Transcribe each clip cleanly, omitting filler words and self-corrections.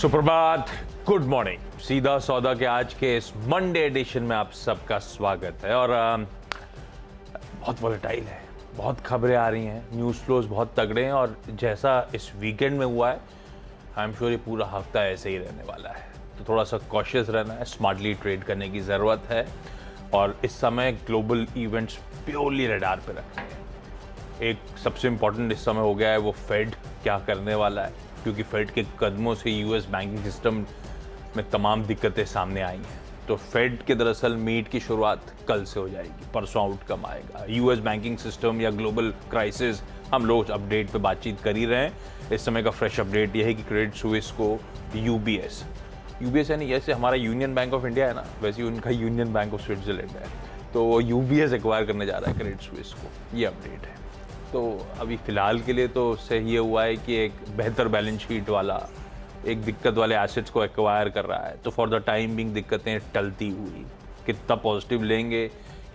सुप्रभात, good morning. सीधा सौदा के आज के इस मंडे एडिशन में आप सबका स्वागत है। और बहुत वोलेटाइल है, बहुत खबरें आ रही हैं, न्यूज़ फ्लोज बहुत तगड़े हैं और जैसा इस वीकेंड में हुआ है आई एम श्योर ये पूरा हफ्ता ऐसे ही रहने वाला है। तो थोड़ा सा कॉशियस रहना है, स्मार्टली ट्रेड करने की ज़रूरत है और इस समय ग्लोबल इवेंट्स प्योरली रडार पे रखने हैं। एक सबसे इम्पॉर्टेंट इस समय हो गया है वो फेड क्या करने वाला है, क्योंकि फेड के कदमों से यूएस बैंकिंग सिस्टम में तमाम दिक्कतें सामने आई हैं। तो फेड के दरअसल मीट की शुरुआत कल से हो जाएगी, परसों आउटकम आएगा। यूएस बैंकिंग सिस्टम या ग्लोबल क्राइसिस हम लोग अपडेट पे बातचीत कर ही रहे हैं। इस समय का फ्रेश अपडेट यह है कि क्रेडिट स्विस को यूबीएस यानी जैसे हमारा यूनियन बैंक ऑफ इंडिया है ना, वैसे उनका यूनियन बैंक ऑफ स्विट्जरलैंड है, तो यूबीएस एक्वायर करने जा रहा है क्रेडिट स्विस को। ये अपडेट है। तो अभी फ़िलहाल के लिए तो उससे ये हुआ है कि एक बेहतर बैलेंस शीट वाला, एक दिक्कत वाले एसेट्स को एक्वायर कर रहा है। तो फॉर द टाइम बिंग दिक्कतें टलती हुई, कितना पॉजिटिव लेंगे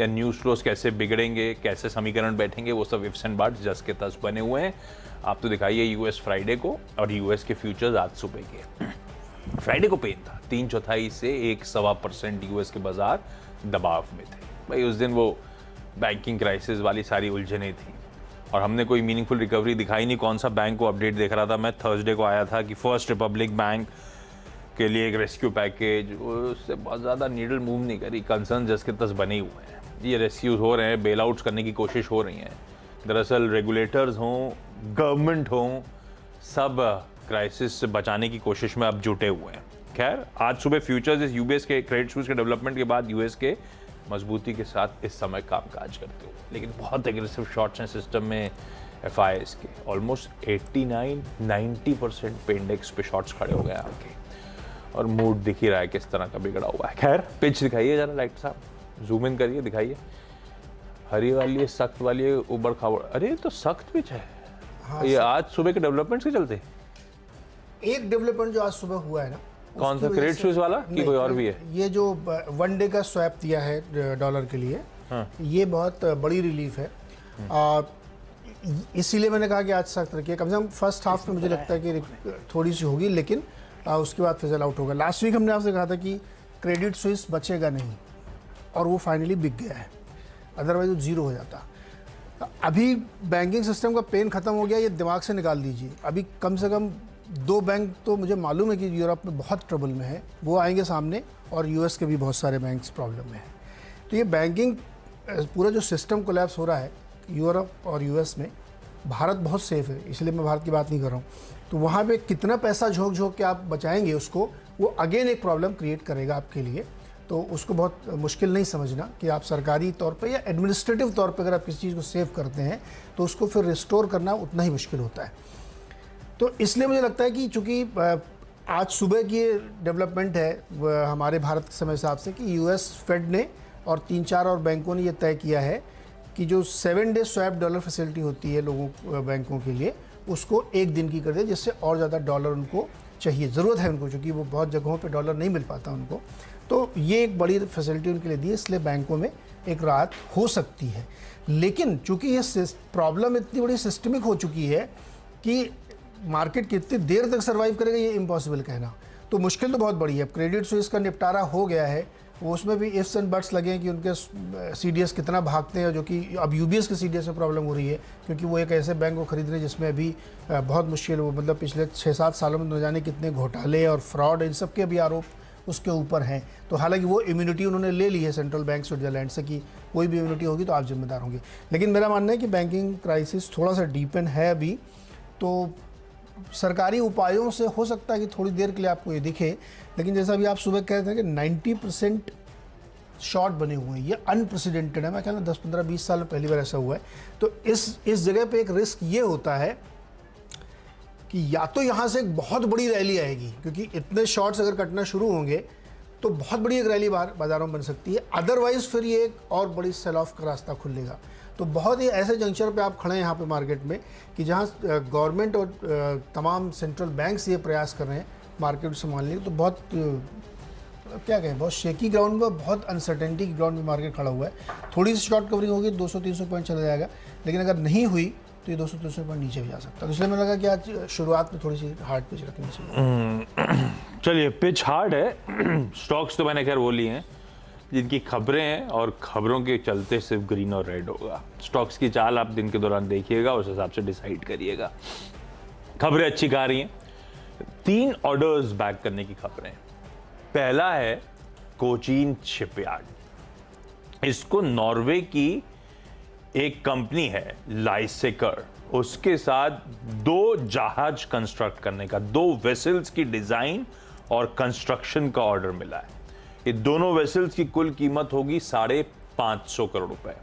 या न्यूज़ फ्लोज कैसे बिगड़ेंगे, कैसे समीकरण बैठेंगे, वो सब इफ्स एंड बट्स जस के तस बने हुए हैं। आप तो दिखाइए यूएस फ्राइडे को और यूएस के फ्यूचर्स आज सुबह के। फ्राइडे को पेन था, 3/4 से 1.25% यूएस के बाजार दबाव में थे। भाई उस दिन वो बैंकिंग क्राइसिस वाली सारी उलझनें थी और हमने कोई मीनिंगफुल रिकवरी दिखाई नहीं। कौन सा बैंक को अपडेट देख रहा था मैं, थर्सडे को आया था कि फर्स्ट रिपब्लिक बैंक के लिए एक रेस्क्यू पैकेज, उससे बहुत ज़्यादा नीडल मूव नहीं करी। कंसर्न जस के तस बने हुए हैं, ये रेस्क्यूज हो रहे हैं, बेल आउट्स करने की कोशिश हो रही हैं। दरअसल रेगुलेटर्स हों, गवर्नमेंट हों, सब क्राइसिस से बचाने की कोशिश में अब जुटे हुए हैं। खैर आज सुबह फ्यूचर्स इस यूबीएस के क्रेडिट स्विस के डेवलपमेंट के बाद यूएस के मजबूती के साथ इस समय कामकाज करते हो, लेकिन बहुत एग्रेसिव शॉट्स हैं सिस्टम में एफआईएस के। ऑलमोस्ट 89-90% पे इंडेक्स पे शॉट्स खड़े हो गए आपके और मूड दिख ही रहा है किस तरह का बिगड़ा हुआ है। खैर पिच दिखाइए जरा लाइट साहब, जूम इन करिए, दिखाइए। हरी वाली है, सख्त वाली है, उबड़ खाबड़। अरे तो सख्त पिच है। हाँ, ये आज सुबह के डेवलपमेंट्स के चलते एक डेवलपमेंट जो आज सुबह हुआ है ना, कौन सा, क्रेडिट स्विस वाला कि कोई और भी है? ये जो वन डे का स्वैप दिया है डॉलर के लिए, हाँ। ये बहुत बड़ी रिलीफ है। इसीलिए मैंने कहा कि आज सख्त रखिए। कम से कम फर्स्ट हाफ में मुझे लगता है कि थोड़ी सी होगी, लेकिन उसके बाद फिजल आउट होगा। लास्ट वीक हमने आपसे कहा था कि क्रेडिट स्विस बचेगा नहीं और वो फाइनली बिक गया है, अदरवाइज वो जीरो हो जाता। अभी बैंकिंग सिस्टम का पेन खत्म हो गया, ये दिमाग से निकाल दीजिए। अभी कम से कम 2 बैंक तो मुझे मालूम है कि यूरोप में बहुत ट्रबल में है, वो आएंगे सामने, और यूएस के भी बहुत सारे बैंक्स प्रॉब्लम में हैं। तो ये बैंकिंग पूरा जो सिस्टम कोलैप्स हो रहा है यूरोप और यूएस में, भारत बहुत सेफ है, इसलिए मैं भारत की बात नहीं कर रहा हूँ। तो वहाँ पे कितना पैसा झोंक झोंक के आप बचाएंगे उसको, वो अगेन एक प्रॉब्लम क्रिएट करेगा आपके लिए। तो उसको बहुत मुश्किल नहीं समझना कि आप सरकारी तौर पे या एडमिनिस्ट्रेटिव तौर पे अगर आप किसी चीज़ को सेव करते हैं तो उसको फिर रिस्टोर करना उतना ही मुश्किल होता है। तो इसलिए मुझे लगता है कि चूँकि आज सुबह की डेवलपमेंट है हमारे भारत के समय हिसाब से कि यूएस फेड ने और 3-4 और बैंकों ने ये तय किया है कि जो 7 डे स्वैप डॉलर फैसिलिटी होती है लोगों बैंकों के लिए, उसको 1 दिन की कर दे, जिससे और ज़्यादा डॉलर उनको चाहिए, ज़रूरत है उनको, क्योंकि वो बहुत जगहों पे डॉलर नहीं मिल पाता उनको। तो ये एक बड़ी फैसिलिटी उनके लिए दी है, इसलिए बैंकों में एक राहत हो सकती है। लेकिन चूँकि ये प्रॉब्लम इतनी बड़ी सिस्टमिक हो चुकी है कि मार्केट कितनी देर तक सर्वाइव करेगा ये इम्पॉसिबल कहना। तो मुश्किल तो बहुत बड़ी है। क्रेडिट स्विस का निपटारा हो गया है, वो उसमें भी इफ्स एंड बट्स लगे हैं कि उनके सीडीएस कितना भागते हैं, जो कि अब यूबीएस के सीडीएस में प्रॉब्लम हो रही है, क्योंकि वो एक ऐसे बैंक को खरीद रहे हैं जिसमें अभी बहुत मुश्किल हो, मतलब पिछले 6-7 सालों में न जाने कितने घोटाले और फ्रॉड, इन सब के भी आरोप उसके ऊपर हैं। तो हालांकि वो इम्यूनिटी उन्होंने ले ली है सेंट्रल बैंक स्विट्जरलैंड से कि कोई भी इम्यूनिटी होगी तो आप जिम्मेदार होंगे। लेकिन मेरा मानना है कि बैंकिंग क्राइसिस थोड़ा सा डीपन है अभी, तो सरकारी उपायों से हो सकता है कि थोड़ी देर के लिए आपको ये दिखे। लेकिन जैसा अभी आप सुबह कहते हैं कि 90% शॉर्ट बने हुए हैं, ये अनप्रेसिडेंटेड है। मैं कहना 10-15-20 साल पहली बार ऐसा हुआ है। तो इस जगह पे एक रिस्क ये होता है कि या तो यहाँ से एक बहुत बड़ी रैली आएगी, क्योंकि इतने शॉर्ट्स अगर कटना शुरू होंगे तो बहुत बड़ी एक रैली बाजारों में बन सकती है, अदरवाइज फिर ये एक और बड़ी सेल ऑफ का रास्ता खुलेगा। तो बहुत ही ऐसे जंक्शन पे आप खड़े हैं यहाँ पे मार्केट में कि जहाँ गवर्नमेंट और तमाम सेंट्रल बैंक्स ये प्रयास कर रहे हैं मार्केट संभालने के, तो बहुत क्या कहें, बहुत शेकी ग्राउंड में, बहुत अनसर्टेनिटी की ग्राउंड में मार्केट खड़ा हुआ है। थोड़ी सी शॉर्ट कवरिंग होगी, 200-300 पॉइंट चला जाएगा, लेकिन अगर नहीं हुई तो ये 200-300 पॉइंट नीचे भी जा सकता है। तो इसलिए मुझे लगा कि आज शुरुआत में थोड़ी सी हार्ड पिच रखनी चाहिए। चलिए, पिच हार्ड है। स्टॉक्स तो मैंने खैर वो लिए हैं जिनकी खबरें हैं और खबरों के चलते सिर्फ ग्रीन और रेड होगा। स्टॉक्स की चाल आप दिन के दौरान देखिएगा, उस हिसाब से डिसाइड करिएगा। खबरें अच्छी आ रही हैं। 3 ऑर्डर्स बैक करने की खबरें। पहला है कोचीन शिपयार्ड। इसको नॉर्वे की एक कंपनी है लाइसेकर, उसके साथ 2 जहाज कंस्ट्रक्ट करने का, 2 वेसल्स की डिजाइन और कंस्ट्रक्शन का ऑर्डर मिला है। ये दोनों वेसल्स की कुल कीमत होगी 550 करोड़ रुपए।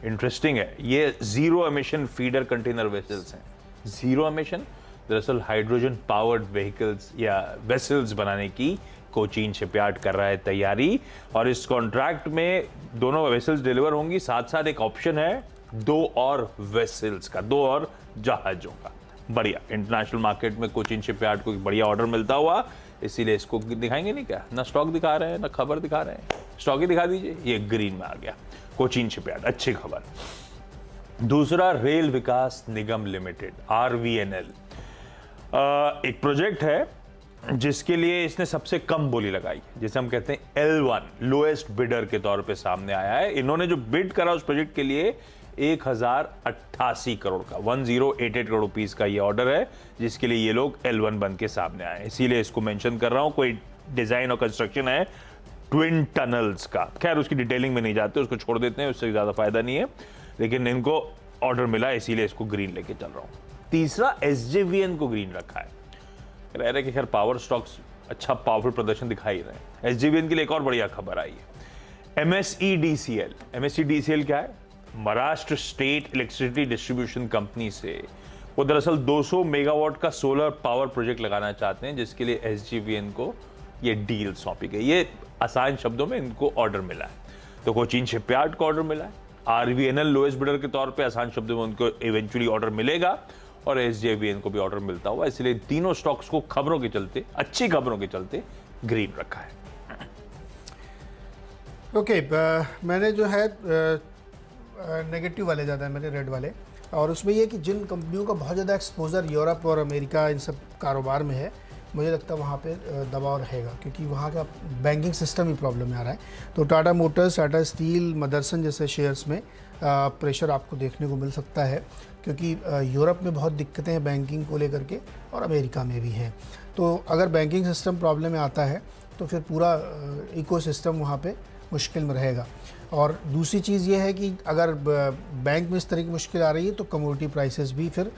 इंटरेस्टिंग है, ये zero emission feeder container vessels हैं। जीरो एमिशन दरअसल हाइड्रोजन पावर्ड व्हीकल्स या वेसल्स बनाने की कोचीन शिपयार्ड कर रहा है तैयारी, और इस कॉन्ट्रैक्ट में दोनों वेसल्स डिलीवर होंगी। साथ साथ एक ऑप्शन है 2 और वेसल्स का, 2 और जहाजों का। बढ़िया, इंटरनेशनल मार्केट में कोचीन शिपयार्ड को एक बढ़िया ऑर्डर मिलता हुआ, इसीलिए इसको दिखाएंगे नहीं क्या? ना स्टॉक दिखा रहे हैं ना खबर दिखा रहे हैं, स्टॉक ही दिखा दीजिए। ये ग्रीन में आ गया कोचीन शिपयार्ड, अच्छी खबर। दूसरा, रेल विकास निगम लिमिटेड RVNL, एक प्रोजेक्ट है जिसके लिए इसने सबसे कम बोली लगाई, जिसे हम कहते हैं L1, लोएस्ट बिडर के तौर पे सामने आया है। इन्होंने जो बिड करा उस प्रोजेक्ट के लिए 1088 करोड़ का, 1088 करोड़ रुपीस का ये ऑर्डर है, जिसके लिए ये लोग L1 बन के सामने आए। इसीलिए इसको मेंशन कर रहा हूं। कोई डिजाइन और कंस्ट्रक्शन है ट्विन टनल्स का, खैर उसकी डिटेलिंग में नहीं जाते, उसको छोड़ देते हैं, उससे ज्यादा फायदा नहीं है, लेकिन इनको ऑर्डर मिला, इसीलिए इसको ग्रीन लेके चल रहा हूं। तीसरा, SJVN को ग्रीन रखा है। कह रहे कि खैर पावर स्टॉक्स अच्छा पावरफुल प्रदर्शन दिखा ही रहे हैं। SJVN के लिए एक और बढ़िया खबर आई है, MSEDCL। MSEDCL क्या है? Maharashtra state electricity distribution company से वो दरअसल 200 मेगावाट का सोलर पावर प्रोजेक्ट लगाना चाहते हैं, जिसके लिए SJVN को ये डील सौंपी गई। ये आसान शब्दों में इनको ऑर्डर मिला है। तो कोचीन शिपयार्ड को ऑर्डर मिला है, RVNL लोएस्ट बिडर के तौर पे आसान शब्दों में उनको इवेंचुअली ऑर्डर मिलेगा, और SJVN को भी ऑर्डर मिलता हुआ। इसलिए तीनों स्टॉक्स को खबरों के चलते, अच्छी खबरों के चलते ग्रीन रखा है। ओके, मैंने जो है नेगेटिव वाले ज़्यादा है मेरे, रेड वाले, और उसमें ये कि जिन कंपनियों का बहुत ज़्यादा एक्सपोजर यूरोप और अमेरिका इन सब कारोबार में है, मुझे लगता है वहाँ पे दबाव रहेगा, क्योंकि वहाँ का बैंकिंग सिस्टम ही प्रॉब्लम में आ रहा है। तो टाटा मोटर्स, टाटा स्टील, मदरसन जैसे शेयर्स में प्रेशर आपको देखने को मिल सकता है, क्योंकि यूरोप में बहुत दिक्कतें हैं बैंकिंग को लेकर के, और अमेरिका में भी हैं। तो अगर बैंकिंग सिस्टम प्रॉब्लम में आता है तो फिर पूरा इकोसिस्टम वहाँ पे मुश्किल में रहेगा। और दूसरी चीज़ ये है कि अगर बैंक में इस तरह की मुश्किल आ रही है तो कमोडिटी प्राइसेस भी फिर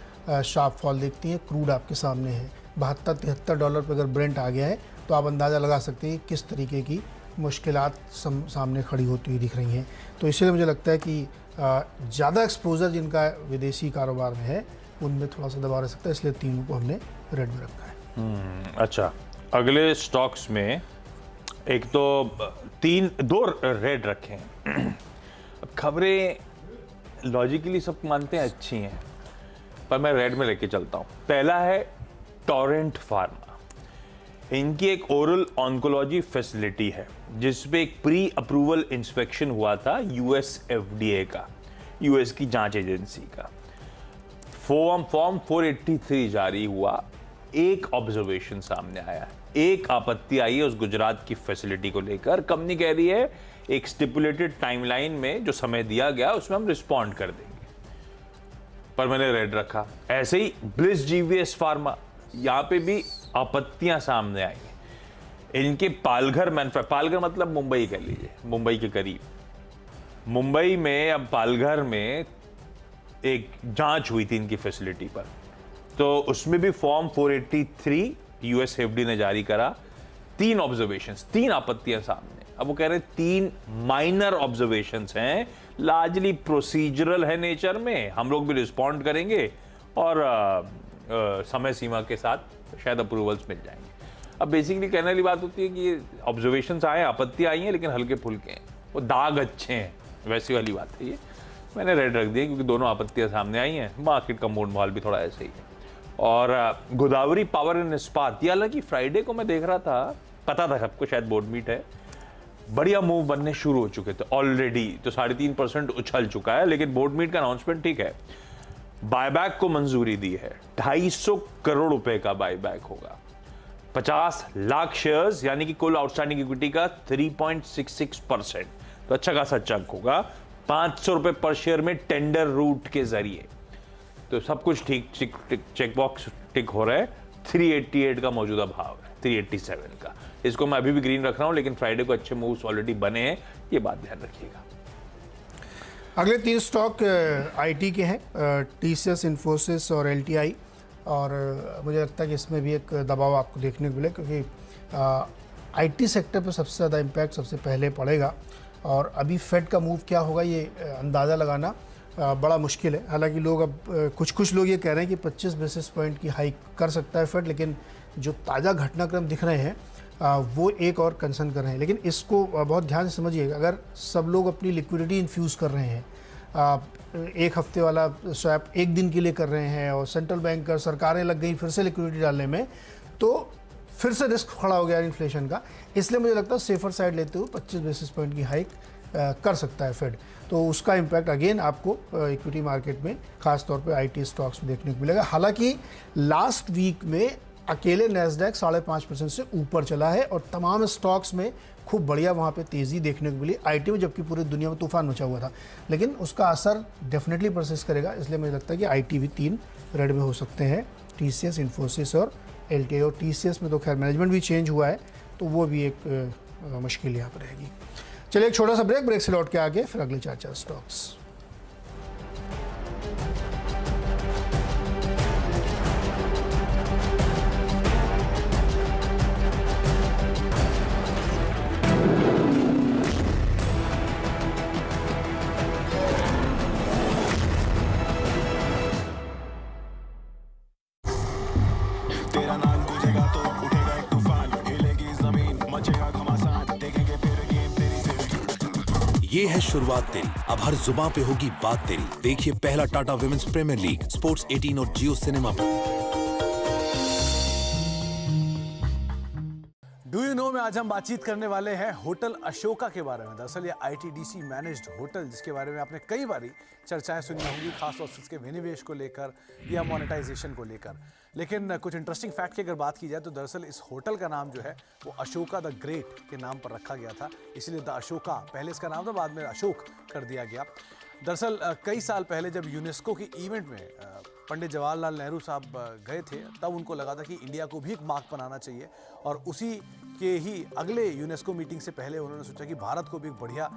शार्प फॉल देखती हैं। क्रूड आपके सामने है, $72-73 पर अगर ब्रेंट आ गया है, तो आप अंदाज़ा लगा सकते हैं किस तरीके की मुश्किलात सामने खड़ी होती हुई दिख रही हैं। तो इसलिए मुझे लगता है कि ज़्यादा एक्सपोजर जिनका विदेशी कारोबार में है, उनमें थोड़ा सा दबाव रह सकता है, इसलिए तीनों को हमने रेड में रखा है। अच्छा, अगले स्टॉक्स में एक तो 2 रेड रखे हैं। खबरें लॉजिकली सब मानते हैं अच्छी हैं, पर मैं रेड में लेके चलता हूं। पहला है टोरेंट फार्मा। इनकी एक ओरल ऑन्कोलॉजी फैसिलिटी है, जिसपे एक प्री अप्रूवल इंस्पेक्शन हुआ था US FDA का, US की जांच एजेंसी का। फॉर्म 483 जारी हुआ। एक ऑब्जर्वेशन सामने आया है, एक आपत्ति आई है उस गुजरात की फैसिलिटी को लेकर। कंपनी कह रही है एक स्टिपुलेटेड टाइमलाइन में जो समय दिया गया उसमें हम रिस्पॉन्ड कर देंगे, पर मैंने रेड रखा। ऐसे ही ब्लिस GVS फार्मा, यहां पे भी आपत्तियां सामने आई हैं। इनके पालघर मतलब मुंबई कह लीजिए, मुंबई के करीब, मुंबई में अब पालघर में एक जांच हुई थी इनकी फैसिलिटी पर, तो उसमें भी फॉर्म 483 US FDA ने जारी करा। 3 ऑब्जर्वेशंस, 3 आपत्तियां सामने। अब वो कह रहे 3 माइनर ऑब्जर्वेशंस हैं, लार्जली प्रोसीजरल है नेचर में, हम लोग भी रिस्पॉन्ड करेंगे और समय सीमा के साथ शायद अप्रूवल्स मिल जाएंगे। अब बेसिकली कहने वाली बात होती है कि ये ऑब्जर्वेशंस आए, आपत्तियां आई हैं, लेकिन हल्के फुल्के हैं, वो दाग अच्छे हैं, वैसी वाली बात है ये। मैंने रेड रख दिया क्योंकि दोनों आपत्तियां सामने आई हैं, मार्केट का मूड माहौल भी थोड़ा ऐसे ही है। और गोदावरी पावर एंड इस्पात, ये हालांकि फ्राइडे को मैं देख रहा था, पता था सबको शायद बोर्ड मीट है, बढ़िया मूव बनने शुरू हो चुके थे ऑलरेडी, तो 3.5% उछल चुका है, लेकिन बोर्ड मीट का अनाउंसमेंट ठीक है। बायबैक को मंजूरी दी है। 250 करोड़ रुपए का बायबैक होगा। 50 लाख शेयर्स यानी कि कुल आउटस्टैंडिंग इक्विटी का 3.66%, तो अच्छा खासा चंक होगा। 500 रुपए पर शेयर में टेंडर रूट के जरिए, तो सब कुछ ठीक चेक बॉक्स टिक हो रहा है। 388 का मौजूदा भाव है, 387 का। इसको मैं अभी भी ग्रीन रख रहा हूं, लेकिन फ्राइडे को अच्छे मूव्स ऑलरेडी बने हैं, ये बात ध्यान रखिएगा। अगले 3 स्टॉक आईटी के हैं, टीसीएस, इन्फोसिस और एलटीआई। और मुझे लगता है कि इसमें भी एक दबाव आपको देखने को मिले, क्योंकि आईटी सेक्टर पर सबसे ज़्यादा इम्पैक्ट सबसे पहले पड़ेगा। और अभी फेड का मूव क्या होगा ये अंदाज़ा लगाना बड़ा मुश्किल है। हालांकि लोग अब कुछ लोग ये कह रहे हैं कि 25 बेसिस पॉइंट की हाइक कर सकता है फेड, लेकिन जो ताज़ा घटनाक्रम दिख रहे हैं वो एक और कंसर्न कर रहे हैं। लेकिन इसको बहुत ध्यान से समझिएगा, अगर सब लोग अपनी लिक्विडिटी इन्फ्यूज़ कर रहे हैं, एक हफ्ते वाला स्वैप एक दिन के लिए कर रहे हैं, और सेंट्रल बैंक और सरकारें लग गई फिर से लिक्विडिटी डालने में, तो फिर से रिस्क खड़ा हो गया इन्फ्लेशन का। इसलिए मुझे लगता है सेफर साइड लेते हुए 25 बेसिस पॉइंट की हाइक कर सकता है फेड। तो उसका इम्पैक्ट अगेन आपको इक्विटी मार्केट में खास तौर पे आईटी स्टॉक्स में देखने को मिलेगा। हालांकि लास्ट वीक में अकेले नैस्डैक 5.5% से ऊपर चला है, और तमाम स्टॉक्स में खूब बढ़िया वहाँ पे तेज़ी देखने को मिली आईटी में, जबकि पूरी दुनिया में तूफान मचा हुआ था। लेकिन उसका असर डेफिनेटली परसिस्ट करेगा, इसलिए मुझे लगता है कि आईटी भी 3 रेड में हो सकते हैं, टीसीएस, इन्फोसिस और एलटीआई। और टीसीएस में तो खैर मैनेजमेंट भी चेंज हुआ है, तो वो भी एक मुश्किल यहाँ पर रहेगी। चलिए एक छोटा सा ब्रेक से लौट के आगे फिर अगले 4 स्टॉक्स। तेरा नाम गूंजेगा तो उठेगा एक तूफान, हिलेगी जमीन, मचेगा घमासान, देखेंगे फिर गेम तेरी। ये है शुरुआत तेरी, अब हर जुबां पे होगी बात तेरी। देखिए पहला Tata women's premier league sports 18 और जियो सिनेमा पर। डू यू नो में आज हम बातचीत करने वाले हैं होटल अशोका के बारे में। दरअसल ये आईटीडीसी मैनेज्ड होटल, जिसके बारे में आपने कई बारी चर्चाएं सुनी होंगी, खासतौर से इसके विनिवेश को लेकर या मोनेटाइजेशन को लेकर। लेकिन कुछ इंटरेस्टिंग फैक्ट की अगर बात की जाए तो दरअसल इस होटल का नाम जो है वो अशोका द ग्रेट के नाम पर रखा गया था, इसलिए द अशोका पहले इसका नाम था, बाद में अशोक कर दिया गया। दरअसल कई साल पहले जब यूनेस्को की इवेंट में पंडित जवाहरलाल नेहरू साहब गए थे, तब उनको लगा था कि इंडिया को भी एक मार्क बनाना चाहिए, और उसी के ही अगले यूनेस्को मीटिंग से पहले उन्होंने सोचा कि भारत को भी एक बढ़िया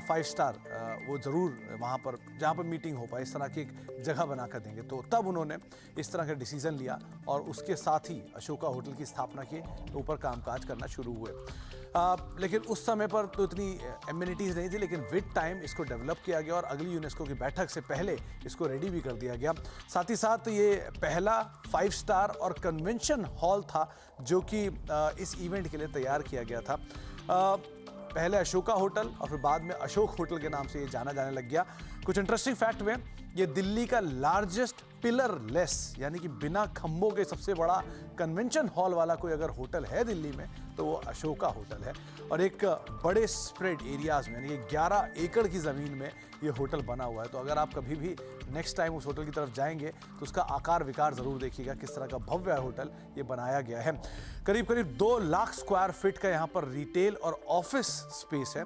5 स्टार वो ज़रूर वहाँ पर जहाँ पर मीटिंग हो पाए इस तरह की एक जगह बना कर देंगे। तो तब उन्होंने इस तरह का डिसीज़न लिया, और उसके साथ ही अशोका होटल की स्थापना के ऊपर कामकाज करना शुरू हुए। लेकिन उस समय पर तो इतनी एमिनिटीज़ नहीं थी, लेकिन विद टाइम इसको डेवलप किया गया और अगली यूनेस्को की बैठक से पहले इसको रेडी भी कर दिया गया। साथ ही साथ ये पहला 5 स्टार और कन्वेंशन हॉल था जो कि इस इवेंट के लिए तैयार किया गया था। पहले अशोका होटल और फिर बाद में अशोक होटल के नाम से ये जाना जाने लग गया। कुछ इंटरेस्टिंग फैक्ट में, ये दिल्ली का लार्जेस्ट पिलर लेस यानी कि बिना खंभों के सबसे बड़ा कन्वेंशन हॉल वाला कोई अगर होटल है दिल्ली में तो वो अशोका होटल है, और एक बड़े स्प्रेड एरियाज़ में यानी कि 11 एकड़ की ज़मीन में ये होटल बना हुआ है। तो अगर आप कभी भी नेक्स्ट टाइम उस होटल की तरफ जाएंगे तो उसका आकार विकार ज़रूर देखिएगा, किस तरह का भव्य होटल ये बनाया गया है। करीब करीब 2 लाख स्क्वायर फीट का यहाँ पर रिटेल और ऑफिस स्पेस है।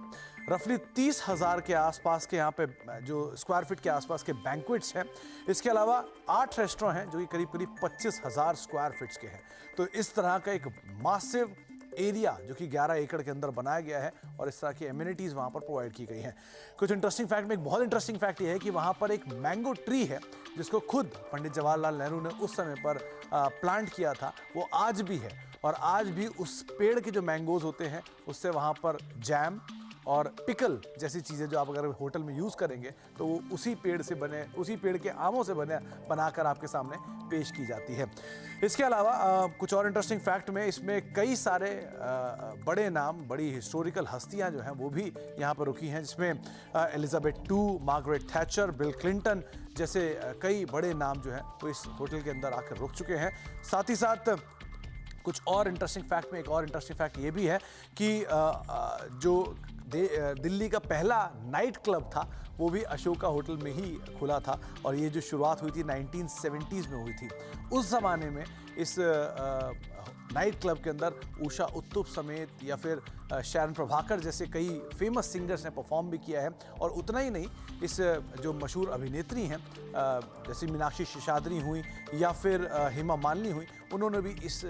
रफली 30,000 के आसपास के यहाँ पे जो स्क्वायर फीट के आसपास के बैंक्वेट्स हैं। इसके अलावा 8 रेस्टोरेंट हैं जो कि करीब करीब 25,000 स्क्वायर फीट्स के हैं। तो इस तरह का एक मासिव एरिया जो कि 11 एकड़ के अंदर बनाया गया है, और इस तरह की एमिनिटीज़ वहाँ पर प्रोवाइड की गई हैं। कुछ इंटरेस्टिंग फैक्ट में एक बहुत इंटरेस्टिंग फैक्ट ये है कि वहाँ पर एक मैंगो ट्री है जिसको खुद पंडित जवाहरलाल नेहरू ने उस समय पर प्लांट किया था, वो आज भी है, और आज भी उस पेड़ के जो मैंगोज होते हैं उससे वहाँ पर जैम और पिकल जैसी चीज़ें जो आप अगर होटल में यूज़ करेंगे तो वो उसी पेड़ से बने, उसी पेड़ के आमों से बनाकर आपके सामने पेश की जाती है। इसके अलावा कुछ और इंटरेस्टिंग फैक्ट में, इसमें कई सारे बड़े नाम, बड़ी हिस्टोरिकल हस्तियां जो हैं वो भी यहाँ पर रुकी हैं, जिसमें Elizabeth II, Margaret Thatcher, bill Clinton जैसे कई बड़े नाम जो हैं वो इस होटल के अंदर आकर रुक चुके हैं। साथ ही साथ कुछ और इंटरेस्टिंग फैक्ट में एक और इंटरेस्टिंग फैक्ट ये भी है कि जो दिल्ली का पहला नाइट क्लब था वो भी अशोका होटल में ही खुला था, और ये जो शुरुआत हुई थी 1970s में हुई थी। उस ज़माने में इस नाइट क्लब के अंदर उषा उत्तुप समेत या फिर शरण प्रभाकर जैसे कई फेमस सिंगर्स ने परफॉर्म भी किया है। और उतना ही नहीं, इस जो मशहूर अभिनेत्री हैं जैसे मीनाक्षी शेषाद्री हुई या फिर हेमा मालिनी हुई, उन्होंने भी इस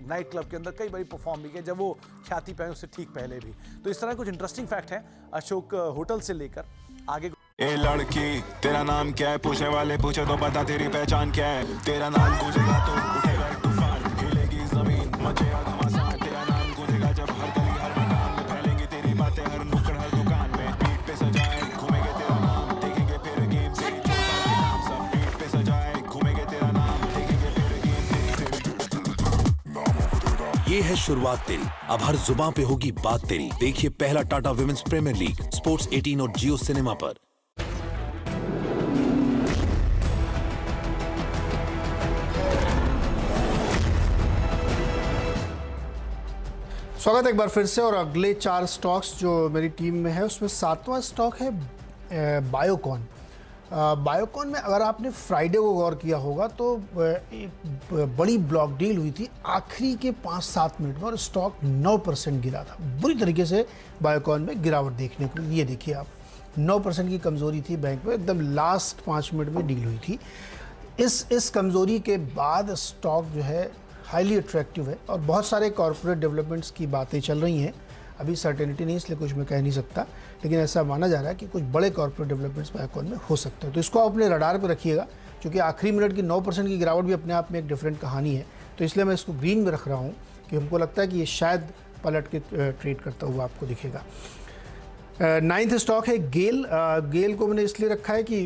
नाइट क्लब के अंदर कई बार परफॉर्म भी किया जब वो ख्याति पाए उससे ठीक पहले भी। तो इस तरह कुछ इंटरेस्टिंग फैक्ट है अशोक होटल से लेकर आगे। ए लड़की तेरा नाम क्या है, पूछने वाले पूछे तो बता तेरी पहचान क्या है। तेरा नाम गूंजेगा तो उठेगा एक तूफान, हिलेगी जमीन मचेगा घमासान। तेरा नाम गूंजेगा जब हर गली हर मकान में फैलेंगी तेरी बातें हर नुक्कड़ हर दुकान में। पीठ पे सजाए घूमेंगे तेरा नाम, देखेंगे फिर गेम तेरी सब पीठ पे सजाए घूमेंगे तेरा नाम, देखेंगे फिर गेम तेरी। ये है शुरुआत तेरी, अब हर जुबान पे होगी बात तेरी। देखिए पहला Tata women's premier league sports 18 और जियो सिनेमा पर। स्वागत है एक बार फिर से। और अगले 4 स्टॉक्स जो मेरी टीम में है उसमें 7वां स्टॉक है बायोकॉन। बायोकॉन में अगर आपने फ्राइडे को गौर किया होगा तो एक बड़ी ब्लॉक डील हुई थी आखिरी के 5-7 मिनट में और स्टॉक 9% गिरा था। बुरी तरीके से बायोकॉन में गिरावट देखने को, ये देखिए आप 9% की कमज़ोरी थी बैंक में, एकदम लास्ट 5 मिनट में डील हुई थी। इस कमज़ोरी के बाद स्टॉक जो है हाईली अट्रैक्टिव है और बहुत सारे कॉर्पोरेट डेवलपमेंट्स की बातें चल रही हैं। अभी सर्टेनिटी नहीं, इसलिए कुछ मैं कह नहीं सकता, लेकिन ऐसा माना जा रहा है कि कुछ बड़े कॉर्पोरेट डेवलपमेंट्स बायोकॉन में हो सकते हैं। तो इसको आप अपने रडार पर रखिएगा, क्योंकि आखिरी मिनट की 9% की गिरावट भी अपने आप में एक डिफरेंट कहानी है। तो इसलिए मैं इसको ग्रीन में रख रहा हूँ कि हमको लगता है कि ये शायद पलट के ट्रेड करता हुआ आपको दिखेगा। 9th स्टॉक है गेल। गेल को मैंने इसलिए रखा है कि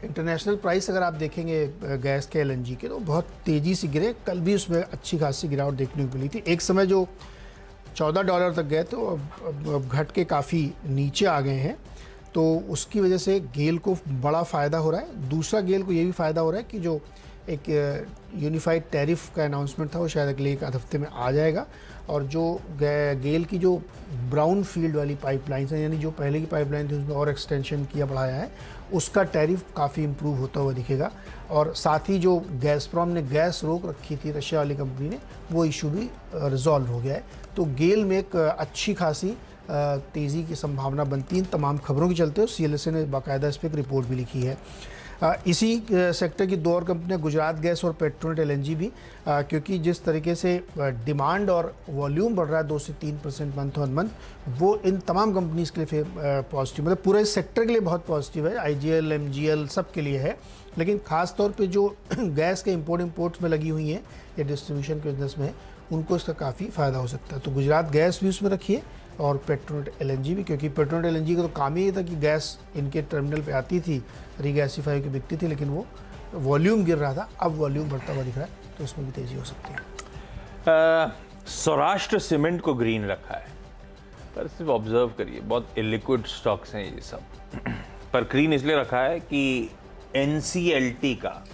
इंटरनेशनल प्राइस अगर आप देखेंगे गैस के LNG के तो बहुत तेज़ी से गिरे। कल भी उसमें अच्छी खासी गिरावट देखने को मिली थी। एक समय जो $14 तक गए तो अब घट के काफ़ी नीचे आ गए हैं, तो उसकी वजह से गेल को बड़ा फ़ायदा हो रहा है। दूसरा गेल को ये भी फ़ायदा हो रहा है कि जो एक यूनिफाइड टैरिफ का अनाउंसमेंट था वो शायद अगले 1 आध हफ्ते में आ जाएगा। और जो गेल की जो ब्राउन फील्ड वाली पाइपलाइंस हैं, यानी जो पहले की पाइपलाइन थी उसमें और एक्सटेंशन किया बढ़ाया है, उसका टैरिफ काफ़ी इम्प्रूव होता हुआ दिखेगा। और साथ ही जो गैसप्रॉम ने गैस रोक रखी थी रशिया वाली कंपनी ने, वो इशू भी रिजॉल्व हो गया है। तो गेल में एक अच्छी खासी तेज़ी की संभावना बनती है। तमाम खबरों के चलते हो CLSA ने बाकायदा इस पर एक रिपोर्ट भी लिखी है। इसी सेक्टर की 2 और कंपनियां गुजरात गैस और पेट्रोनेट LNG भी, क्योंकि जिस तरीके से डिमांड और वॉल्यूम बढ़ रहा है 2 से 3% मंथ ऑन मंथ, वो इन तमाम कंपनीज के लिए पॉजिटिव, मतलब पूरे इस सेक्टर के लिए बहुत पॉजिटिव है। IGL, MGL सब के लिए है, लेकिन ख़ास तौर पे जो गैस के इम्पोर्ट्स में लगी हुई हैं या डिस्ट्रीब्यूशन के बिजनेस में, उनको इसका काफ़ी फ़ायदा हो सकता है। तो गुजरात गैस भी उसमें रखिए और पेट्रोनेट LNG भी, क्योंकि पेट्रोनेट LNG का तो काम ही था कि गैस इनके टर्मिनल पे आती थी, रीगैसीफाई की बिकती थी, लेकिन वो वॉल्यूम गिर रहा था, अब वॉल्यूम बढ़ता हुआ दिख रहा है, तो उसमें भी तेज़ी हो सकती है। सौराष्ट्र सीमेंट को ग्रीन रखा है, पर सिर्फ ऑब्जर्व करिए, बहुत इलिक्विड स्टॉक्स हैं ये सब। पर ग्रीन इसलिए रखा है कि NCLT का,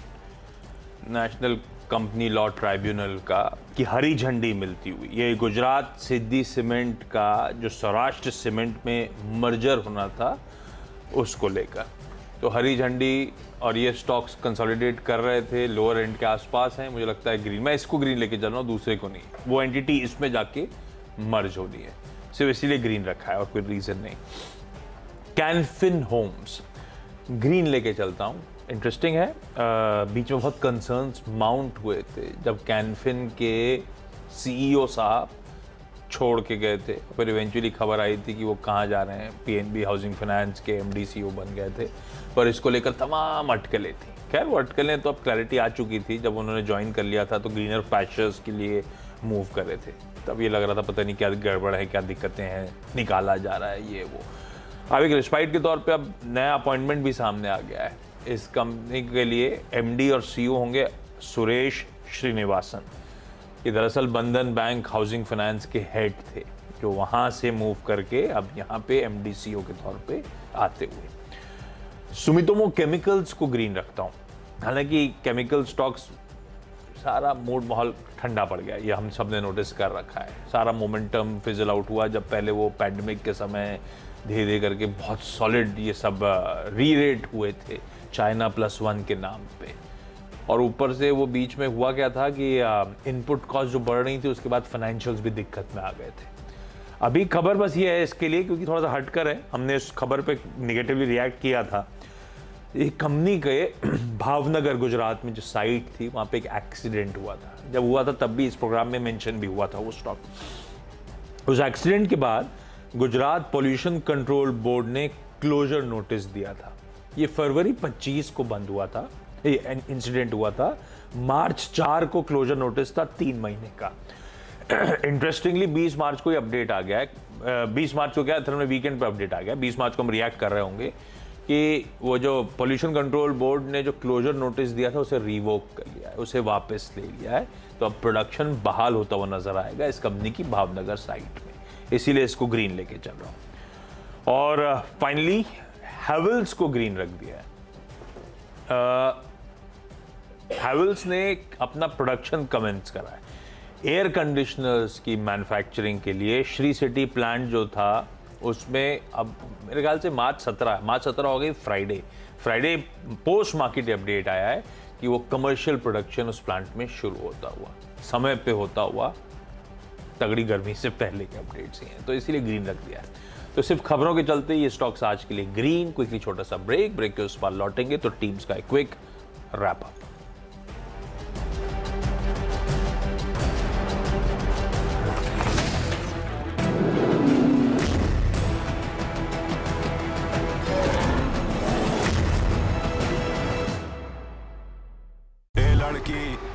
नेशनल कंपनी लॉ ट्राइब्यूनल का, की हरी झंडी मिलती हुई, ये गुजरात सिद्धि सीमेंट का जो सौराष्ट्र सीमेंट में मर्जर होना था उसको लेकर, तो हरी झंडी, और ये स्टॉक्स कंसोलिडेट कर रहे थे, लोअर एंड के आसपास हैं। मुझे लगता है ग्रीन, मैं इसको ग्रीन लेके चल रहा हूँ, दूसरे को नहीं। वो एंटिटी इसमें जाके मर्ज होनी है, सिर्फ इसीलिए ग्रीन रखा है और कोई रीज़न नहीं। कैन फिन होम्स ग्रीन लेके चलता हूँ, इंटरेस्टिंग है। बीच में बहुत कंसर्न्स माउंट हुए थे जब कैन फिन के CEO साहब छोड़ के गए थे, फिर इवेंचुअली खबर आई थी कि वो कहाँ जा रहे हैं, PNB हाउसिंग फाइनेंस के MD CEO बन गए थे, पर इसको लेकर तमाम अटकलें थी। खैर वो अटकलें तो अब क्लैरिटी आ चुकी थी, जब उन्होंने ज्वाइन कर लिया था तो ग्रीनर पैचर्स के लिए मूव कर रहे थे, तब ये लग रहा था पता नहीं क्या गड़बड़ है, क्या दिक्कतें हैं, निकाला जा रहा है ये वो। अब एक रिस्पाइट के तौर पर अब नया अपॉइंटमेंट भी सामने आ गया है। इस कंपनी के लिए MD और CEO होंगे सुरेश श्रीनिवासन। ये दरअसल बंधन बैंक हाउसिंग फाइनेंस के हेड थे, जो वहाँ से मूव करके अब यहाँ पे MD CEO के तौर पे आते हुए। सुमितोमो केमिकल्स को ग्रीन रखता हूँ, हालांकि केमिकल स्टॉक्स सारा मूड माहौल ठंडा पड़ गया, ये हम सब ने नोटिस कर रखा है। सारा मोमेंटम फिजल आउट हुआ जब पहले वो पैंडमिक के समय धीरे धीरे करके बहुत सॉलिड ये सब री-रेट हुए थे चाइना +1 के नाम पे, और ऊपर से वो बीच में हुआ क्या था कि इनपुट कॉस्ट जो बढ़ रही थी उसके बाद फाइनेंशियल्स भी दिक्कत में आ गए थे। अभी खबर बस ये है इसके लिए, क्योंकि थोड़ा सा हटकर है, हमने इस खबर पे नेगेटिवली रिएक्ट किया था। एक कंपनी के भावनगर गुजरात में जो साइट थी वहाँ पे एक एक्सीडेंट हुआ था। जब हुआ था तब भी इस प्रोग्राम में मेंशन भी हुआ था वो स्टॉक। उस एक्सीडेंट के बाद गुजरात पॉल्यूशन कंट्रोल बोर्ड ने क्लोजर नोटिस दिया था। ये फरवरी 25 को बंद हुआ था, ये इंसिडेंट हुआ था। मार्च 4 को क्लोजर नोटिस था 3 महीने का। इंटरेस्टिंगली 20 मार्च को ये अपडेट आ गया है। 20 मार्च को क्या असल में वीकेंड पे अपडेट आ गया। 20 मार्च को हम रिएक्ट कर रहे होंगे कि वो जो पॉल्यूशन कंट्रोल बोर्ड ने जो क्लोजर नोटिस दिया था उसे रिवोक कर लिया है, उसे वापस ले लिया है। तो अब प्रोडक्शन बहाल होता हुआ नजर आएगा इस कंपनी की भावनगर साइट में, इसीलिए इसको ग्रीन लेके चल रहा हूँ। और फाइनली हैवेल्स को ग्रीन रख दिया है। हैवेल्स ने अपना प्रोडक्शन कमेंस करा है एयर कंडीशनर्स की मैन्युफैक्चरिंग के लिए। श्री सिटी प्लांट जो था उसमें अब मेरे ख्याल से मार्च 17 हो गई फ्राइडे पोस्ट मार्केट अपडेट आया है कि वो कमर्शियल प्रोडक्शन उस प्लांट में शुरू होता हुआ, समय पे होता हुआ, तगड़ी गर्मी से पहले के अपडेट्स ही हैं, तो इसीलिए ग्रीन रख दिया है। तो सिर्फ खबरों के चलते ये स्टॉक्स आज के लिए ग्रीन। क्विकली छोटा सा ब्रेक के उस पर लौटेंगे तो टीम्स का एक क्विक रैप अप।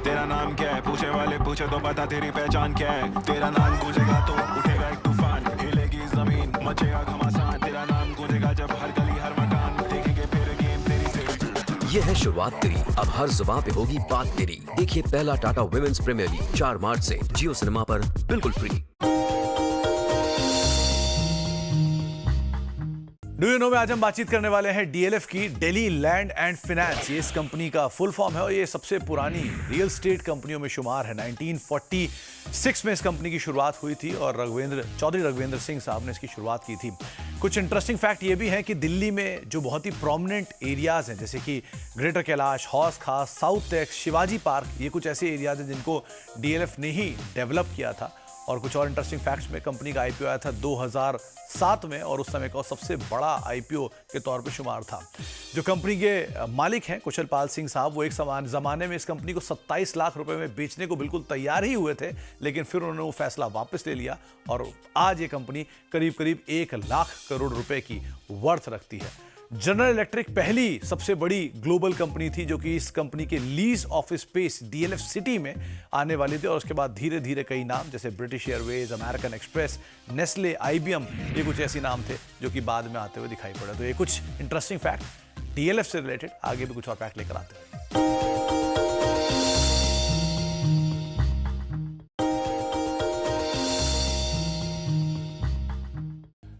तेरा नाम क्या है पूछे वाले पूछे तो बता तेरी पहचान क्या है। तेरा नाम गूंजेगा तो उठेगा एक तूफान, हिलेगी जमीन मचेगा घमासान। तेरा नाम गूंजेगा जब हर गली हर मकान देखेंगे फिर गेम तेरी से। ये है शुरुआत तेरी, अब हर जुबान पे होगी बात तेरी। देखिए पहला टाटा विमेंस प्रीमियर लीग 4 मार्च से जियो सिनेमा पर बिल्कुल फ्री। डू यू नो में आज हम बातचीत करने वाले हैं डीएलएफ की, दिल्ली लैंड एंड फाइनेंस। ये इस कंपनी का फुल फॉर्म है और ये सबसे पुरानी रियल स्टेट कंपनियों में शुमार है। 1946 में इस कंपनी की शुरुआत हुई थी और चौधरी रघुवेंद्र सिंह साहब ने इसकी शुरुआत की थी। कुछ इंटरेस्टिंग फैक्ट ये भी है कि दिल्ली में जो बहुत ही प्रोमिनेंट एरियाज हैं जैसे कि ग्रेटर कैलाश, हौस खास, साउथ टेक्स, शिवाजी पार्क, ये कुछ ऐसे एरियाज हैं जिनको डीएलएफ ने ही डेवलप किया था। और कुछ और इंटरेस्टिंग फैक्ट्स में कंपनी का आईपीओ आया था 2007 में और उस समय का सबसे बड़ा आईपीओ के तौर पे शुमार था। जो कंपनी के मालिक हैं कुशल पाल सिंह साहब, वो एक ज़माने में इस कंपनी को 27 लाख रुपए में बेचने को बिल्कुल तैयार ही हुए थे, लेकिन फिर उन्होंने वो फैसला वापस ले लिया और आज ये कंपनी करीब करीब 1 लाख करोड़ रुपए की वर्थ रखती है। जनरल इलेक्ट्रिक पहली सबसे बड़ी ग्लोबल कंपनी थी जो कि इस कंपनी के lease office space DLF city में आने वाली थी और उसके बाद धीरे धीरे कई नाम जैसे British Airways, American express, Nestle, IBM, ये कुछ ऐसे नाम थे जो कि बाद में आते हुए दिखाई पड़े। तो ये कुछ इंटरेस्टिंग फैक्ट डीएलएफ से रिलेटेड, आगे भी कुछ और फैक्ट लेकर आते हैं।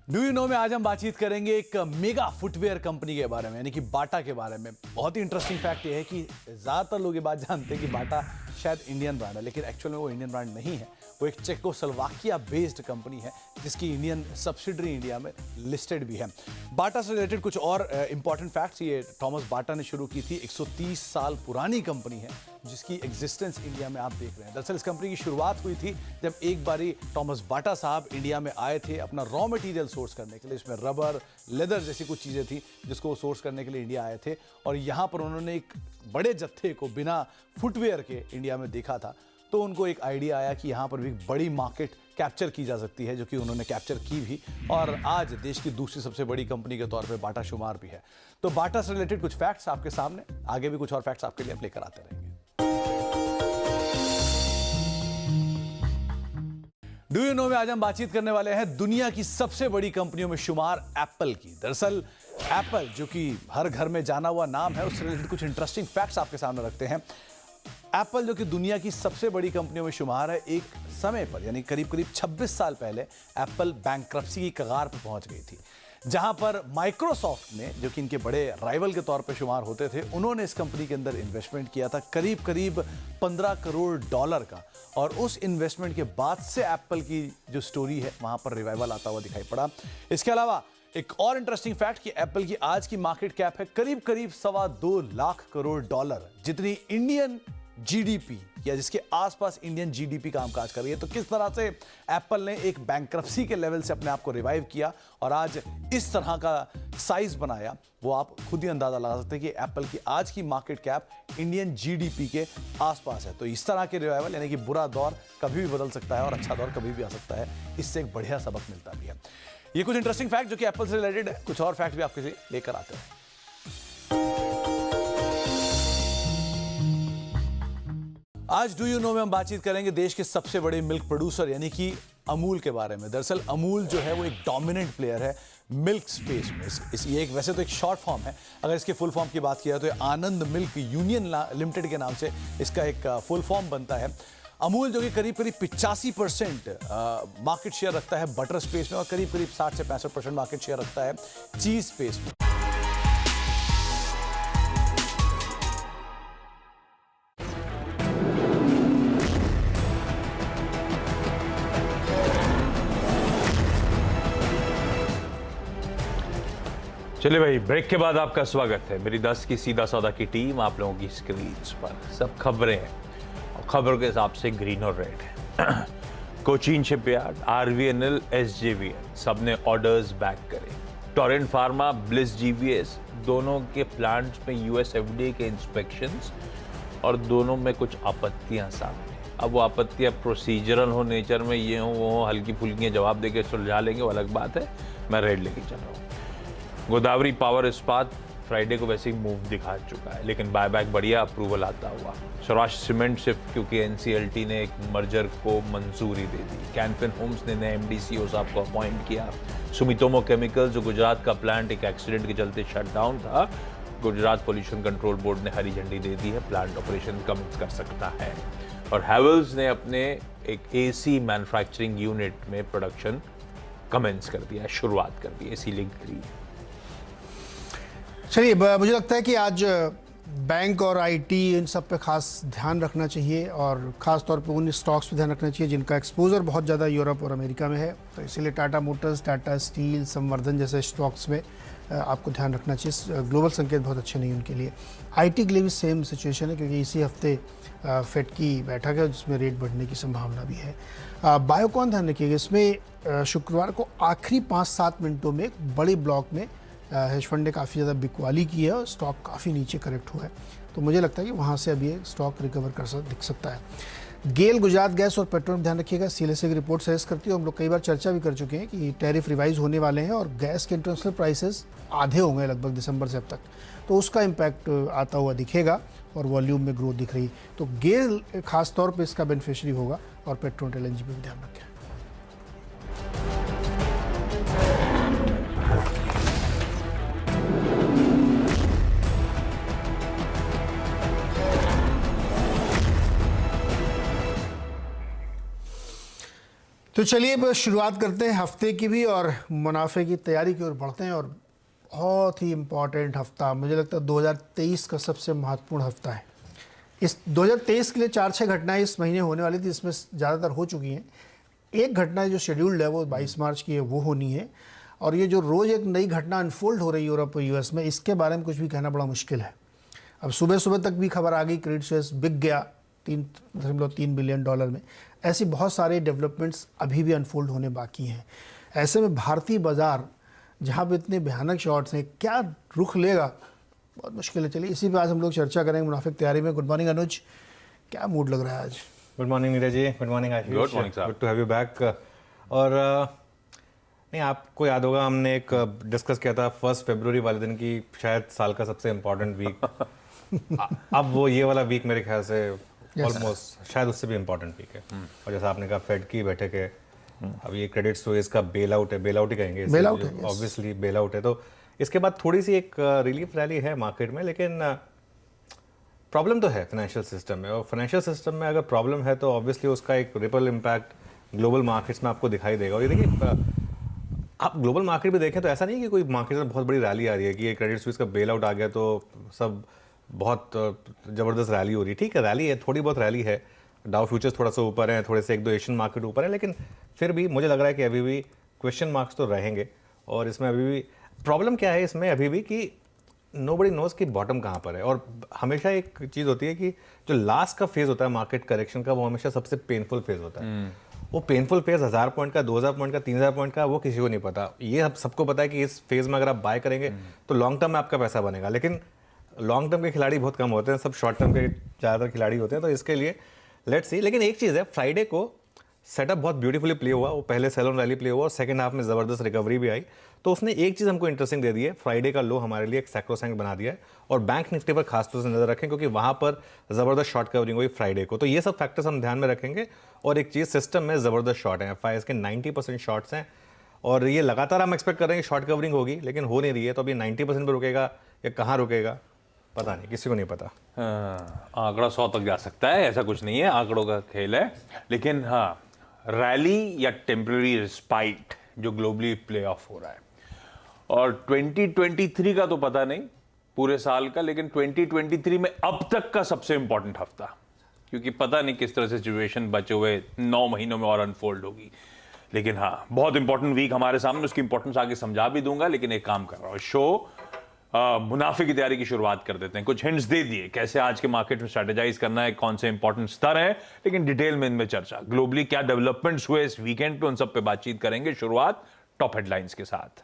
डू यू नो में आज हम बातचीत करेंगे एक मेगा फुटवेयर कंपनी के बारे में, यानी कि बाटा के बारे में। बहुत ही इंटरेस्टिंग फैक्ट ये है कि ज़्यादातर लोग ये बात जानते हैं कि बाटा शायद इंडियन ब्रांड है, लेकिन एक्चुअल में वो इंडियन ब्रांड नहीं है। वो एक चेकोस्लोवाकिया बेस्ड कंपनी है जिसकी इंडियन सब्सिडरी इंडिया में लिस्टेड भी है। बाटा से रिलेटेड कुछ और इंपॉर्टेंट फैक्ट्स, ये थॉमस बाटा ने शुरू की थी, 130 साल पुरानी कंपनी है जिसकी एग्जिस्टेंस इंडिया में आप देख रहे हैं। दरअसल इस कंपनी की शुरुआत हुई थी जब एक बारी थॉमस बाटा साहब इंडिया में आए थे अपना रॉ मटेरियल सोर्स करने के लिए। इसमें रबर, लेदर जैसी कुछ चीज़ें थी जिसको वो सोर्स करने के लिए इंडिया आए थे और यहाँ पर उन्होंने एक बड़े जत्थे को बिना फुटवेयर के इंडिया में देखा था, तो उनको एक आइडिया आया कि यहाँ पर भी बड़ी मार्केट कैप्चर की जा सकती है, जो कि उन्होंने कैप्चर की भी और आज देश की दूसरी सबसे बड़ी कंपनी के तौर पे बाटा शुमार भी है। तो बाटा से रिलेटेड कुछ फैक्ट्स आपके सामने, आगे भी कुछ और फैक्ट्स आपके लिए हम लेकर आते रहेंगे। डू यू नो में आज हम बातचीत करने वाले हैं दुनिया की सबसे बड़ी कंपनियों में शुमार एप्पल की। दरअसल एप्पल जो कि हर घर में जाना हुआ नाम है, उससे रिलेटेड कुछ इंटरेस्टिंग फैक्ट्स आपके सामने रखते हैं। एप्पल जो कि दुनिया की सबसे बड़ी कंपनियों में शुमार है, एक समय पर यानी करीब करीब 26 साल पहले एप्पल बैंकरप्सी की कगार पर पहुंच गई थी। जहां पर माइक्रोसॉफ्ट ने, जो कि इनके बड़े राइवल के तौर पे शुमार होते थे, उन्होंने इस कंपनी के अंदर इन्वेस्टमेंट किया था करीब करीब $15 करोड़ का। और उस इन्वेस्टमेंट के बाद से एप्पल की जो स्टोरी है वहां पर रिवाइवल आता हुआ दिखाई पड़ा। इसके अलावा एक और इंटरेस्टिंग फैक्ट कि एप्पल की आज की मार्केट कैप है करीब करीब $2.25 लाख करोड़, जितनी इंडियन जीडीपी या जिसके आसपास इंडियन जीडीपी कामकाज कर रही है। तो किस तरह से एप्पल ने एक बैंक्रप्सी के लेवल से अपने आप को रिवाइव किया और आज इस तरह का साइज बनाया, वो आप खुद ही अंदाजा लगा सकते हैं कि एप्पल की आज की मार्केट कैप इंडियन जीडीपी के आसपास है। तो इस तरह के रिवाइवल यानी कि बुरा दौर कभी भी बदल सकता है और अच्छा दौर कभी भी आ सकता है। इससे एक बढ़िया सबक मिलता भी है। ये कुछ इंटरेस्टिंग फैक्ट जो कि एप्पल से रिलेटेड है। कुछ और फैक्ट भी आपके लिए लेकर आते हैं। आज डू यू नो में हम बातचीत करेंगे देश के सबसे बड़े मिल्क प्रोड्यूसर यानी कि अमूल के बारे में। दरअसल अमूल जो है वो एक डोमिनेंट प्लेयर है मिल्क स्पेस में। ये एक वैसे तो एक शॉर्ट फॉर्म है, अगर इसके फुल फॉर्म की बात किया तो आनंद मिल्क यूनियन लिमिटेड के नाम से इसका एक फुल फॉर्म बनता है। अमूल जो कि करीब करीब 85% मार्केट शेयर रखता है बटर स्पेस में और करीब करीब 60 से 65% मार्केट शेयर रखता है चीज स्पेस में। चलिए भाई, ब्रेक के बाद आपका स्वागत है। मेरी 10 की सीधा सौदा की टीम आप लोगों की स्क्रीन पर सब खबरें हैं और खबरों के हिसाब से ग्रीन और रेड है। कोचीन शिपयार्ड, आरवीएनएल, एसजेवीएन सब ने ऑर्डर्स बैक करे। टोरेंट फार्मा, ब्लिस जीवीएस दोनों के प्लांट्स में यूएस एफडीए के इंस्पेक्शंस और दोनों में कुछ आपत्तियां सामने। अब वो आपत्तियां प्रोसीजरल हो नेचर में, ये हो वो हल्की फुल्की जवाब देके सुलझा लेंगे, वो अलग बात है। मैं रेड लेके चल रहा हूँ। गोदावरी पावर इस्पात फ्राइडे को वैसे ही मूव दिखा चुका है, लेकिन बायबैक बढ़िया अप्रूवल आता हुआ। सौराष्ट्र सीमेंट शिफ्ट क्योंकि एनसीएलटी ने एक मर्जर को मंजूरी दे दी। कैनफिन होम्स ने नए एमडी सीईओ साहब को अपॉइंट किया। सुमितोमो केमिकल्स, जो गुजरात का प्लांट एक एक्सीडेंट के चलते शट डाउन था, गुजरात पोल्यूशन कंट्रोल बोर्ड ने हरी झंडी दे दी है, प्लांट ऑपरेशन कमेंस कर सकता है। और हैवेल्स ने अपने एक एसी मैन्युफैक्चरिंग यूनिट में प्रोडक्शन कमेंस कर दिया है, शुरुआत कर दी, एसी लिंक 3। चलिए, मुझे लगता है कि आज बैंक और आईटी इन सब पे खास ध्यान रखना चाहिए और ख़ास तौर पे उन स्टॉक्स पे ध्यान रखना चाहिए जिनका एक्सपोजर बहुत ज़्यादा यूरोप और अमेरिका में है। तो इसीलिए टाटा मोटर्स, टाटा स्टील, संवर्धन जैसे स्टॉक्स में आपको ध्यान रखना चाहिए। ग्लोबल संकेत बहुत अच्छे नहीं उनके लिए। आईटी के लिए भी सेम सिचुएशन है क्योंकि इसी हफ्ते फेड की बैठक है जिसमें रेट बढ़ने की संभावना भी है। बायोकॉन ध्यान रखिएगा, इसमें शुक्रवार को आखिरी 5-7 मिनटों में एक बड़ी ब्लॉक में हेज फंड ने काफ़ी ज़्यादा बिकवाली की है और स्टॉक काफ़ी नीचे करेक्ट हुआ है। तो मुझे लगता है कि वहाँ से अभी स्टॉक रिकवर दिख सकता है। गेल, गुजरात गैस और पेट्रोल ध्यान रखिएगा, सीएलएसए की रिपोर्ट सजेस्ट करती है। हम लोग कई बार चर्चा भी कर चुके हैं कि टैरिफ रिवाइज होने वाले हैं और गैस के इंटरनेशनल प्राइसेस आधे होंगे लगभग दिसंबर से अब तक, तो उसका इम्पैक्ट आता हुआ दिखेगा और वॉल्यूम में ग्रोथ दिख रही। तो गेल खास तौर पर इसका बेनिफिशरी होगा और पेट्रोल एलएनजी पे भी ध्यान रखें। तो चलिए अब शुरुआत करते हैं हफ्ते की भी और मुनाफे की तैयारी की ओर बढ़ते हैं। और बहुत ही इम्पॉर्टेंट हफ्ता, मुझे लगता है 2023 का सबसे महत्वपूर्ण हफ्ता है। इस 2023 के लिए 4-6 घटनाएं इस महीने होने वाली थी, इसमें ज़्यादातर हो चुकी हैं। एक घटना जो शेड्यूल्ड है वो 22 मार्च की है, वो होनी है। और ये जो रोज़ एक नई घटना अनफोल्ड हो रही है यूरोप और यूएस में, इसके बारे में कुछ भी कहना बड़ा मुश्किल है। अब सुबह सुबह तक भी खबर आ गई क्रेडिट स्विस बिक गया $3.3 बिलियन में। ऐसी बहुत सारे डेवलपमेंट्स अभी भी अनफोल्ड होने बाकी हैं। ऐसे में भारतीय बाजार जहाँ पे इतने भयानक शॉर्ट्स हैं, क्या रुख लेगा, बहुत मुश्किल है। चलिए इसी पे आज हम लोग चर्चा करेंगे मुनाफे की तैयारी में। गुड मॉर्निंग अनुज, क्या मूड लग रहा है आज? Good morning Neeraj ji, good morning Ashish, good morning साहब, good to have you back. और नहीं, आपको याद होगा हमने एक डिस्कस किया था 1 फरवरी वाले दिन की शायद साल का सबसे इम्पोर्टेंट वीक। अब वो ये वाला वीक मेरे ख्याल से ऑलमोस्ट शायद उससे भी इम्पोर्टेंट वीक है। और जैसा आपने कहा फेड की बैठक है, अब ये क्रेडिट स्विस का बेल आउट है, बेल आउट ही कहेंगे, ऑब्वियसली बेल आउट है। तो इसके बाद थोड़ी सी एक रिलीफ रैली है मार्केट में, लेकिन प्रॉब्लम तो है फाइनेंशियल सिस्टम में। और फाइनेंशियल सिस्टम में अगर प्रॉब्लम है तो ऑब्वियसली उसका एक रिपल इम्पैक्ट ग्लोबल मार्केट्स में आपको दिखाई देगा। और ये देखिए आप ग्लोबल मार्केट भी देखें तो ऐसा नहीं कि कोई मार्केट में बहुत बड़ी रैली आ रही है कि ये क्रेडिट स्विस का बेल आउट आ गया तो सब बहुत ज़बरदस्त रैली हो रही है। ठीक है, रैली है, थोड़ी बहुत रैली है, डाउ फ्यूचर्स थोड़ा सा ऊपर हैं, थोड़े से एक दो एशियन मार्केट ऊपर है, लेकिन फिर भी मुझे लग रहा है कि अभी भी क्वेश्चन मार्क्स तो रहेंगे। और इसमें अभी भी प्रॉब्लम क्या है इसमें अभी भी कि नोबडी नोज कि बॉटम कहाँ पर है। और हमेशा एक चीज़ होती है कि जो लास्ट का फेज़ होता है मार्केट करेक्शन का, वो हमेशा सबसे पेनफुल फेज़ होता है। वो पेनफुल फेज़ 1000 पॉइंट का, 2000 पॉइंट का, 3000 पॉइंट का, वो किसी को नहीं पता। ये अब सबको पता है कि इस फेज़ में अगर आप बाय करेंगे तो लॉन्ग टर्म में आपका पैसा बनेगा, लेकिन लॉन्ग टर्म के खिलाड़ी बहुत कम होते हैं, सब शॉर्ट टर्म के ज़्यादातर खिलाड़ी होते हैं। तो इसके लिए लेट्स सी। लेकिन एक चीज़ है, फ्राइडे को सेटअप बहुत ब्यूटीफुली प्ले हुआ। वो पहले सेल ऑन रैली प्ले हुआ और सेकंड हाफ में ज़बरदस्त रिकवरी भी आई। तो उसने एक चीज़ हमको इंटरेस्टिंग दे दी है, फ्राइडे का लो हमारे लिए एक सैक्रोसैंक्ट बना दिया है। और बैंक निफ्टी पर खासतौर से नजर रखें, क्योंकि वहाँ पर ज़बरदस्त शॉर्ट कवरिंग हुई फ्राइडे को। तो ये सब फैक्टर्स हम ध्यान में रखेंगे। और एक चीज़, सिस्टम में ज़बरदस्त शॉर्ट हैं, FIs के 90% शॉर्ट्स हैं और ये लगातार हम एक्सपेक्ट कर रहे हैं कि शॉर्ट कवरिंग होगी, लेकिन हो नहीं रही है। तो अभी 90% पर रुकेगा या कहाँ रुकेगा पता नहीं, किसी को नहीं पता। आंकड़ा 100 तक जा सकता है, ऐसा कुछ नहीं है, आंकड़ों का खेल है। लेकिन हाँ, रैली या टेम्पररी रिस्पाइट जो ग्लोबली प्ले ऑफ हो रहा है, और 2023 का तो पता नहीं पूरे साल का, लेकिन 2023 में अब तक का सबसे इंपॉर्टेंट हफ्ता, क्योंकि पता नहीं किस तरह से सिचुएशन बचे हुए 9 महीनों में और अनफोल्ड होगी। लेकिन हाँ, बहुत इंपॉर्टेंट वीक हमारे सामने, उसकी इंपॉर्टेंस आगे समझा भी दूंगा। लेकिन एक काम कर रहा हूँ, शो मुनाफे की तैयारी की शुरुआत कर देते हैं। कुछ हिंट्स दे दिए कैसे आज के मार्केट में स्ट्रेटेजाइज करना है, कौन से इंपॉर्टेंट स्तर है, लेकिन डिटेल में इनमें चर्चा, ग्लोबली क्या डेवलपमेंट्स हुए इस वीकेंड पे, उन सब पे बातचीत करेंगे। शुरुआत टॉप हेडलाइंस के साथ।